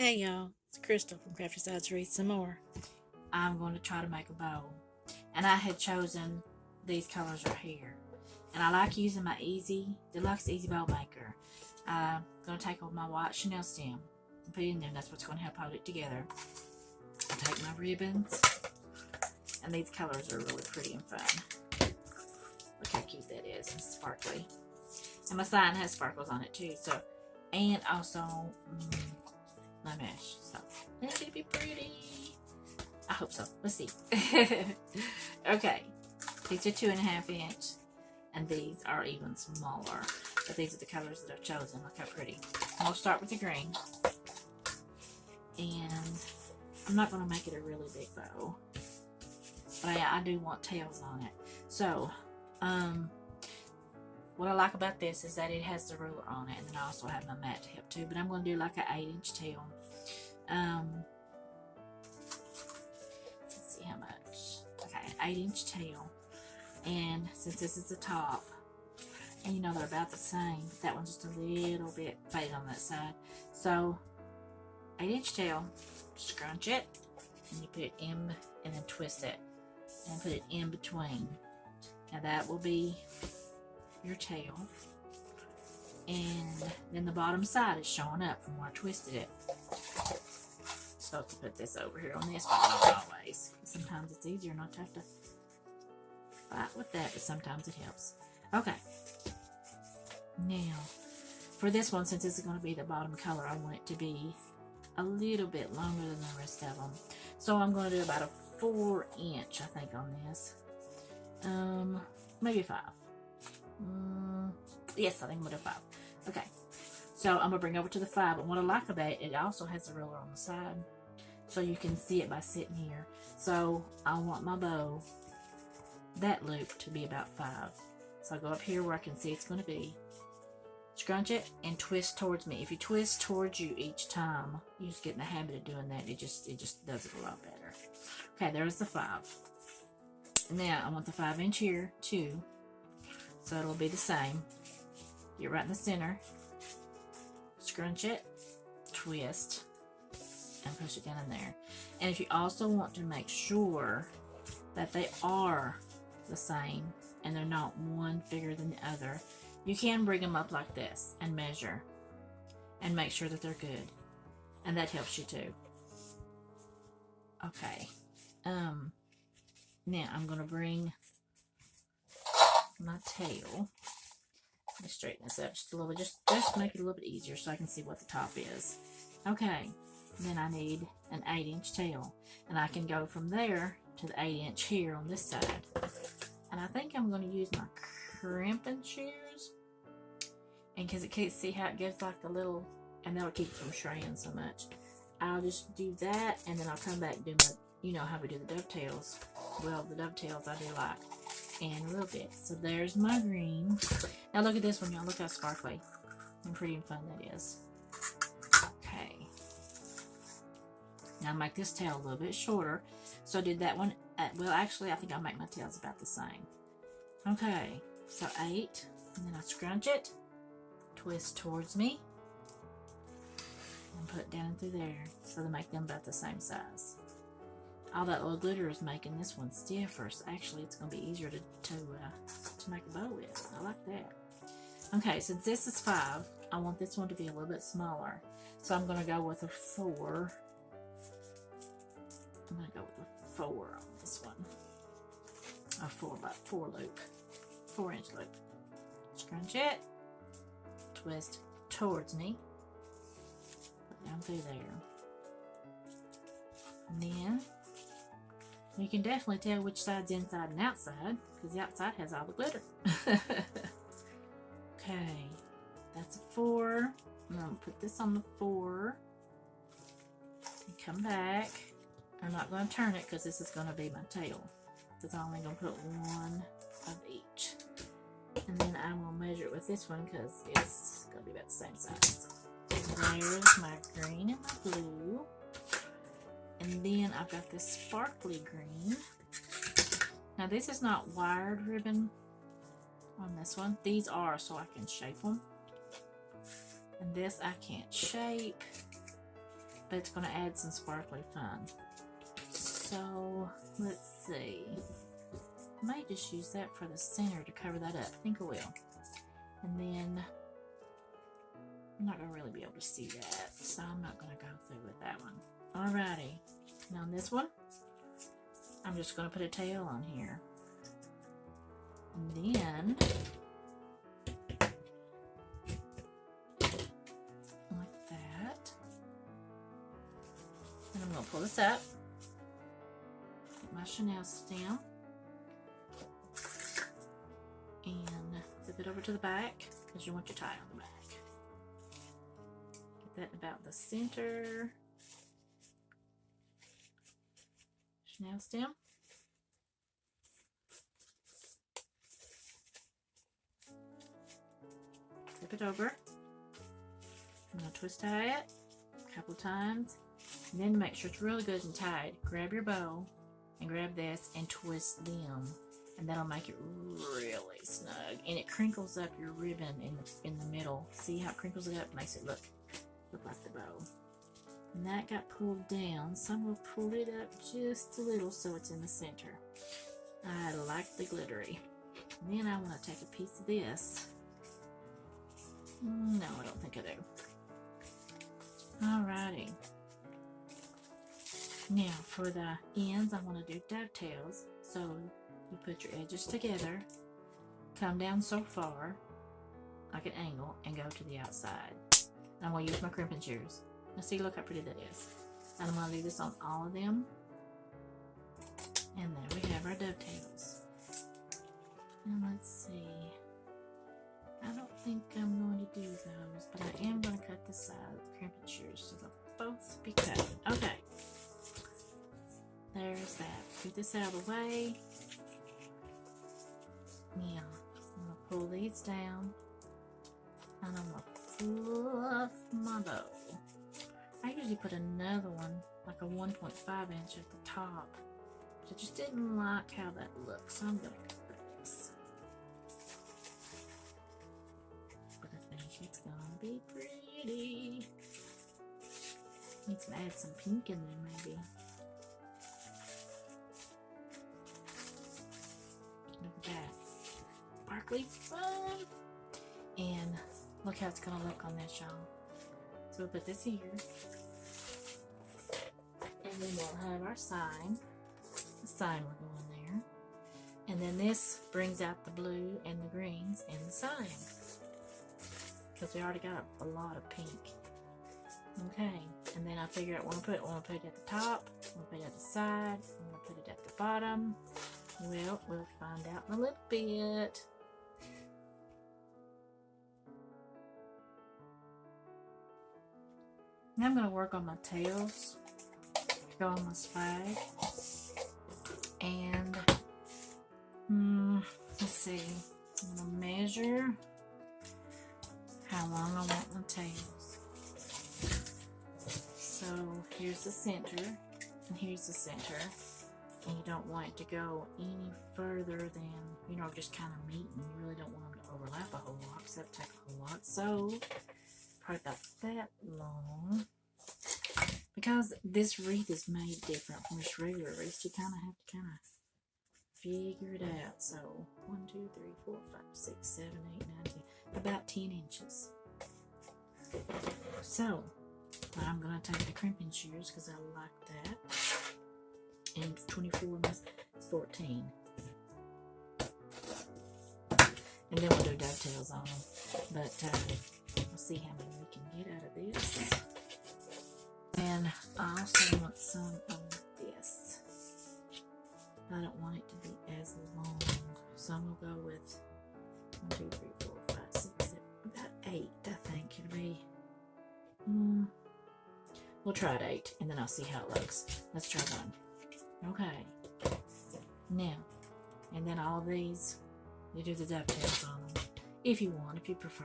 Hey y'all, it's Crystal from Crafty Sides Read Some More. I'm going to try to make a bow. And I had chosen these colors right here. And I like using my Deluxe Easy Bow Maker. I'm going to take on my white Chanel stem and put it in there. That's what's going to help hold it together. I'll take my ribbons. And these colors are really pretty and fun. Look how cute that is and sparkly. And my sign has sparkles on it too. And also my mesh. So it's gonna be pretty. I hope so. Let's see. Okay. These are 2.5 inch. And these are even smaller. But these are the colors that I've chosen. Look how pretty. I'll start with the green. And I'm not going to make it a really big bow. But I do want tails on it. So, what I like about this is that it has the ruler on it. And then I also have my mat to help too. But I'm going to do like an 8-inch tail. Let's see how much. Okay, an 8-inch tail. And since this is the top, and you know they're about the same, but that one's just a little bit faded on that side. So, 8-inch tail, scrunch it, and you put it in, and then twist it, and put it in between. Now that will be your tail. And then the bottom side is showing up from where I twisted it. Supposed to put this over here on this, but not always. Sometimes it's easier not to have to fight with that, but sometimes it helps. Okay. Now, for this one, since this is going to be the bottom color, I want it to be a little bit longer than the rest of them. So I'm going to do about a 4-inch, I think, on this. Maybe 5. Yes, I think I'm going to do 5. Okay. So I'm going to bring over to the 5. And what I like about it, it also has a ruler on the side. So you can see it by sitting here. So I want my bow, that loop, to be about 5. So I go up here where I can see it's going to be. Scrunch it and twist towards me. If you twist towards you each time, you just get in the habit of doing that. It just does it a lot better. Okay, there's the 5. Now I want the 5-inch here too. So it'll be the same. Get right in the center. Scrunch it, twist, and push it down in there. And if you also want to make sure that they are the same and they're not one bigger than the other, you can bring them up like this and measure and make sure that they're good. And that helps you too. Okay. Now I'm going to bring my tail. Let me straighten this up just a little bit. Just make it a little bit easier so I can see what the top is. Okay. Then I need an 8-inch tail. And I can go from there to the 8-inch here on this side. And I think I'm going to use my crimping shears. And because it can't see how it gives like the little, and that'll keep it from fraying so much. I'll just do that, and then I'll come back and do my, you know how we do the dovetails. Well, the dovetails I do like, and a little bit. So there's my green. Now look at this one, y'all. Look how sparkly and pretty and fun that is. Okay. Now make this tail a little bit shorter. So I did that one. Well, actually, I think I'll make my tails about the same. Okay. So 8, and then I scrunch it, twist towards me, and put it down through there. So to make them about the same size. All that little glitter is making this one stiffer. So actually, it's going to be easier to make a bow with. I like that. Okay, since this is 5, I want this one to be a little bit smaller. So I'm going to go with a 4. I'm going to go with a 4 on this one. A 4 loop. 4-inch loop. Scrunch it. Twist towards me. Put down through there. And then you can definitely tell which side's inside and outside because the outside has all the glitter. Okay, that's a 4. I'm going to put this on the 4 and come back. I'm not going to turn it because this is going to be my tail. Because I'm only going to put 1 of each. And then I will measure it with this one because it's going to be about the same size. There's my green and my blue. And then I've got this sparkly green. Now this is not wired ribbon on this one. These are so I can shape them. And this I can't shape. but it's going to add some sparkly fun. So let's see. I might just use that for the center to cover that up. I think I will. And then I'm not going to really be able to see that, so I'm not going to go through with that one. Alrighty. Now on this one, I'm just going to put a tail on here. And then, like that. And I'm going to pull this up. Put my Chanel stem. And flip it over to the back, because you want your tie on the back. Get that about the center. Chanel stem. Flip it over. I'm going to twist tie it a couple times. And then make sure it's really good and tight. Grab your bow and grab this and twist them. And that'll make it really snug. And it crinkles up your ribbon in the middle. See how it crinkles it up? Makes it look like the bow. And that got pulled down, so I'm going to pull it up just a little so it's in the center. I like the glittery. And then I want to take a piece of this. No, I don't think I do. Alrighty. Now for the ends, I want to do dovetails. So you put your edges together, come down so far, like an angle, and go to the outside. And I'm going to use my crimping shears. Now see, look how pretty that is. And I'm going to do this on all of them. And there we have our dovetails. And let's see. I don't think I'm going to do those, but I am going to cut the side with the crimping shears, so they'll both be cut. Okay. There's that. Get this out of the way. Now, I'm going to pull these down, and I'm going to fluff my bow. I usually put another one, like a 1.5 inch at the top. I just didn't like how that looks, so I'm going to cut this. But I think it's going to be pretty. Need to add some pink in there, maybe. Look at that. Sparkly fun. And look how it's going to look on this, y'all. So we'll put this here. And then we'll have our sign. The sign will go in there. And then this brings out the blue and the greens and the sign. Because we already got a lot of pink. Okay. And then I figure out what I want to put it at the top. I want to put it at the side. I want to put it at the bottom. Well, we'll find out in a little bit. Now I'm going to work on my tails to go on my swag. And let's see. I'm going to measure how long I want my tails. So here's the center, and here's the center. And you don't want it to go any further than, just kind of meeting. You really don't want them to overlap a whole lot, because that'll take a whole lot. So probably about that long. Because this wreath is made different from this regular wreath, you kind of have to figure it out. So 1, 2, 3, 4, 5, 6, 7, 8, 9, 10, about 10 inches. So I'm going to take the crimping shears because I like that. And 24 is 14. And then we'll do dovetails on them. But we'll see how many we can get out of this. And I also want some of this. I don't want it to be as long. So I'm going to go with 1, 2, 3, 4, 5, 6, 7, about 8, I think it'll be. We'll try it 8, and then I'll see how it looks. Let's try 1. Okay. Now, and then all these, you do the dovetails on them, if you want, if you prefer.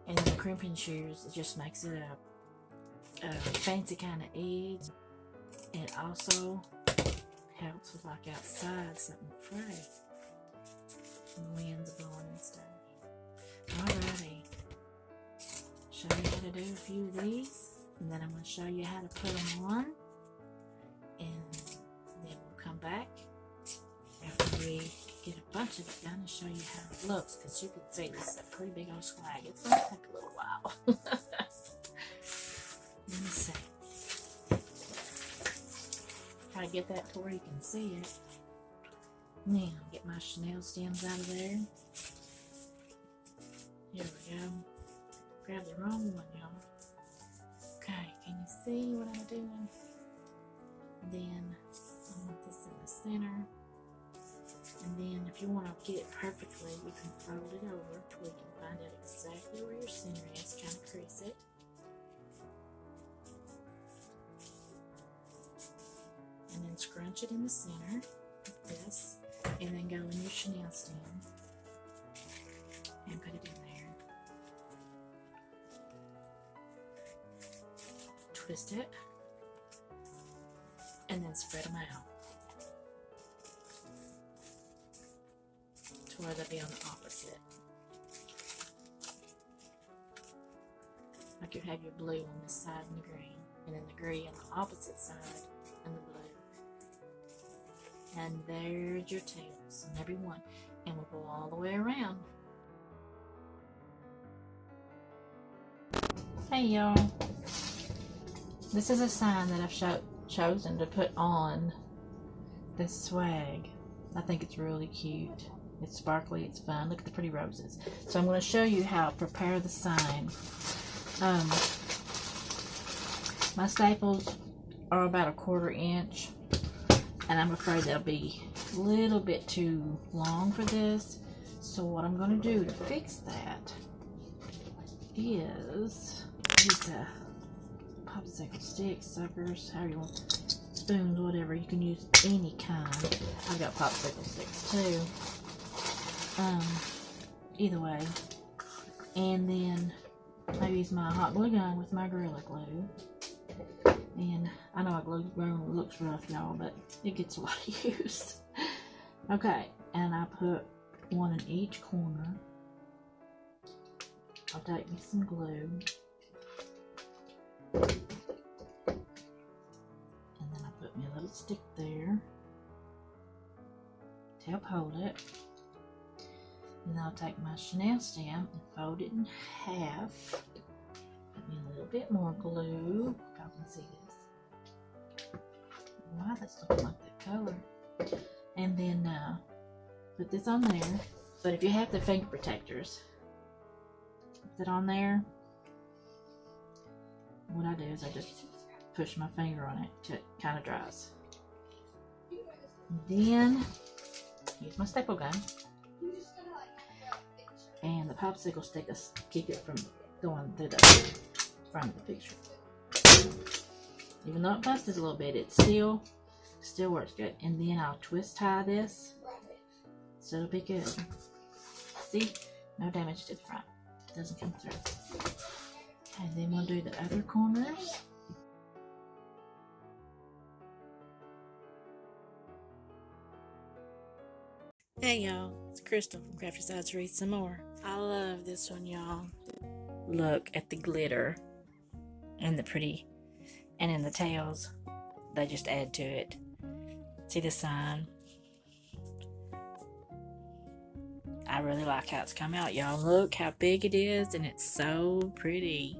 And then the crimping shears, it just makes it a fancy kind of edge. It also helps with like outside something fray. And the wind's blowing and stuff. Alrighty. Show you how to do a few of these. And then I'm going to show you how to put them on. And then we'll come back after we get a bunch of it done and show you how it looks. Because you can see this is a pretty big old swag. It's going to take a little while. Let me see. Try to get that to where you can see it. Now, get my Chanel stems out of there. Here we go. Grab the wrong one, y'all. Okay, can you see what I'm doing? Then I want this in the center. And then if you want to get it perfectly, you can fold it over to where you can find out exactly where your center is. Kind of crease it. And then scrunch it in the center, like this. And then go in your Chanel stem and put it in there. Twist it. And then spread them out to where they'll be on the opposite. Like you have your blue on this side and the green, and then the green on the opposite side and the blue. And there's your tails and every one, and we'll go all the way around. Hey y'all, this is a sign that I've chosen to put on this swag. I think it's really cute. It's sparkly, it's fun. Look at the pretty roses. So I'm going to show you how to prepare the sign. My staples are about 1/4 inch, and I'm afraid they'll be a little bit too long for this. So what I'm going to do to fix that is use a popsicle sticks, suckers, however you want, spoons, whatever. You can use any kind. I've got popsicle sticks too. Either way. And then I use my hot glue gun with my Gorilla Glue. And I know a glue gun looks rough, y'all, but it gets a lot of use. Okay, and I put one in each corner. I'll take me some glue. And then I put me a little stick there to help hold it. And then I'll take my Chanel stem and fold it in half. Put me a little bit more glue. If y'all can see this. Wow, that's looking like that color. And then put this on there. But if you have the finger protectors, put it on there. What I do is I just push my finger on it till it kind of dries. Then use my staple gun and the popsicle stick to keep it from going through the front of the picture. Even though it busted a little bit, it still works good. And then I'll twist tie this so it'll be good. See, no damage to the front. It doesn't come through. And then we'll do the other corners. Hey y'all, it's Crystal from Crafty Sides Read Some More. I love this one, y'all. Look at the glitter and the pretty, and in the tails, they just add to it. See the sign? I really like how it's come out, y'all. Look how big it is, and it's so pretty.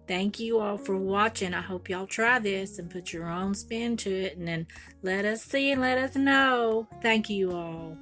Thank you all for watching. I hope y'all try this and put your own spin to it, and then let us see and let us know. Thank you all.